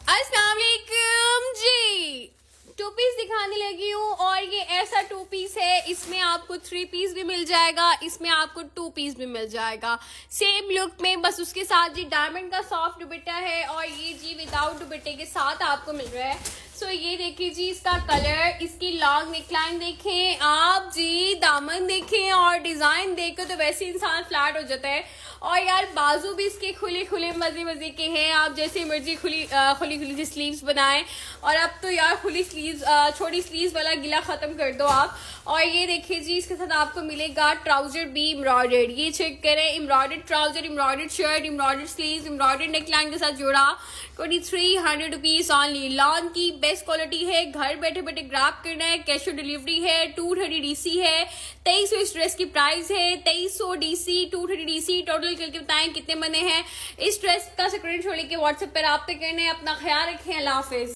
अस्सलाम वालेकुम जी। To piece दिखाने लगी हूँ और ये ऐसा टू पीस है, इसमें आपको 3 पीस भी मिल जाएगा, इसमें आपको 2 पीस भी मिल जाएगा सेम लुक में। बस उसके साथ जी डायमंड का सॉफ्ट दुपट्टा है और ये जी विदाउट दुपट्टे के साथ आपको मिल रहा है। सो ये देखिए जी इसका कलर, इसकी लॉन्ग नेकलाइन देखें आप जी, दामन देखें और डिजाइन देखें तो वैसे इंसान फ्लैट हो जाता है। और यार बाजू भी इसके खुले खुले मजे मजे के हैं, आप जैसे मर्जी खुली खुली स्लीव्स बनाएं। और अब तो यार खुली स्लीव्स, छोटी स्लीव्स वाला गिला खत्म कर दो आप। और ये देखिए जी इसके साथ आपको मिलेगा ट्राउजर भी एम्ब्रॉयडर्ड, ये चेक करें, embroidered trouser, embroidered shirt, embroidered sleeves, embroidered neckline के साथ जोड़ा। 2300 रुपीज ऑनली। लॉन की बेस्ट क्वालिटी है, घर बैठे बैठे ग्रैब करना है, कैश ऑन डिलीवरी है, 230 DC है। 2300 इस ड्रेस की प्राइस है, 2300 DC, 230 DC। टोटल करके बताएं कितने बने हैं। इस ड्रेस का स्क्रीनशॉट लेके व्हाट्सएप पर रब्ता करने। अपना ख्याल रखें, अल्लाह हाफिज।